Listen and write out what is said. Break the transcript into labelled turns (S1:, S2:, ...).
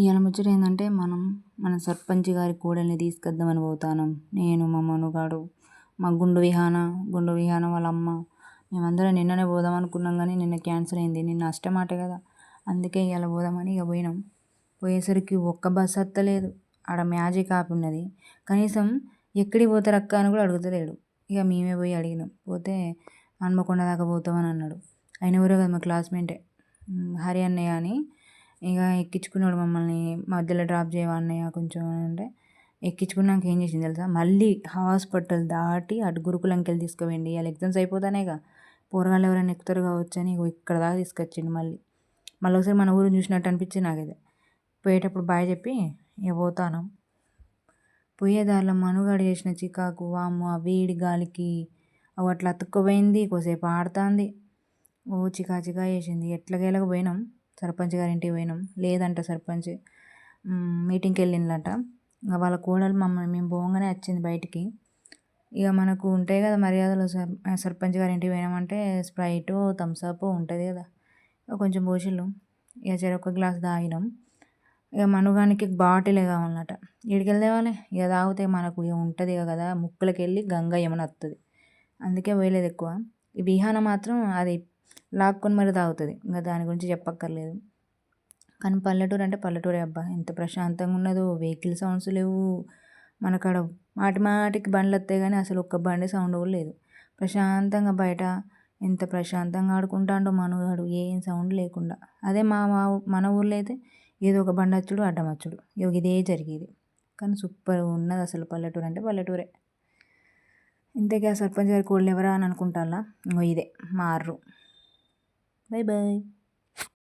S1: ఇయాల ముచ్చట ఏందంటే మన సర్పంచ్ గారి కోడల్ని తీసుకొద్దామని పోతానం. నేను, మా మనుగాడు, మా గుండు విహాన వాళ్ళ అమ్మ మేమందరం నిన్ననే పోదాం అనుకున్నాం కానీ నిన్న క్యాన్సిల్ అయింది. నిన్న అష్టమాట కదా, అందుకే ఇవాళ పోదామని ఇక పోయినాం. పోయేసరికి ఒక్క బస్సు వస్తలేదు. ఆడ మ్యాజిక్ ఆపి ఉన్నది. కనీసం ఎక్కడికి పోతారు అక్క అని కూడా అడుగుతలేడు. ఇక మేమే పోయి అడిగినాం. పోతే హన్మకొండ దాకా పోతామని అన్నాడు. ఆయన ఎవరో కదా, మా క్లాస్మేటే, హరి అన్నయ్య అని. ఇక ఎక్కించుకున్నాడు మమ్మల్ని. మధ్యలో డ్రాప్ చేయవా అన్నయ్య కొంచెం అంటే ఎక్కించుకున్నాక ఏం చేసింది తెలుసా, మళ్ళీ హాస్పిటల్ దాటి అటు గురుకులంకి వెళ్ళి తీసుకుపోయింది. ఇవాళ ఎగ్జామ్స్ అయిపోతానేగా, పోరగాళ్ళు ఎవరైనా ఎక్కుతారు కావచ్చు అని ఇక్కడ దాకా తీసుకొచ్చిండు. మళ్ళీ ఒకసారి మన ఊరు చూసినట్టు అనిపించింది నాకైతే. పోయేటప్పుడు బాయ్ చెప్పి ఇక పోతాను. పోయేదారిలో మనుగాడు చేసిన చికాకు, వాము ఆ వేడి గాలికి అవి అట్లా అతుక్కుపోయింది. కొద్దిసేపు ఆడుతుంది. ఓ చికా చేసింది. ఎట్లాగేలాగ పోయినాం. సర్పంచ్ గారి ఇంటికి పోయినాం. లేదంట సర్పంచ్, మీటింగ్కి వెళ్ళిందట. ఇంకా వాళ్ళ కోడలు మేము పోగానే వచ్చింది బయటికి. ఇక మనకు ఉంటాయి కదా మర్యాదలు. సర్పంచ్ గారి ఇంటికి పోయినామంటే స్ప్రైట్, థమ్స్అప్ ఉంటుంది కదా, కొంచెం పోసిళ్ళు. ఇక చెరొక్క గ్లాస్ తాగినాం. ఇక మనుగానికి బాటిలే కావాలన్నట. ఇక్కడికి తేవాలి. ఇక తాగితే మనకు ఇక ఉంటుంది కదా, ముక్కులకి వెళ్ళి గంగ ఏమైనా వస్తుంది. అందుకే పోయలేదు ఎక్కువ. ఈ విహాన మాత్రం అది లాక్కొని మరి తాగుతుంది. ఇంకా దాని గురించి చెప్పక్కర్లేదు. కానీ పల్లెటూరు అంటే పల్లెటూరే అబ్బా, ఎంత ప్రశాంతంగా ఉన్నదో. వెహికల్ సౌండ్స్ లేవు మనకాడ. మాటికి బండ్లు వస్తాయి కానీ అసలు ఒక్క బండి సౌండ్ కూడా లేదు. ప్రశాంతంగా బయట ఎంత ప్రశాంతంగా ఆడుకుంటాడో మనుగాడు, ఏం సౌండ్ లేకుండా. అదే మన ఊర్లో అయితే ఏదో ఒక బండి వచ్చుడు, అడ్డం వచ్చుడు, ఇదే జరిగేది. కానీ సూపర్ ఉన్నది అసలు. పల్లెటూరు అంటే పల్లెటూరే. ఇంతకీ ఆ సర్పంచ్ గారి కోళ్ళు ఎవరా అని అనుకుంటారా? ఇదే మా అర్రు. Bye bye.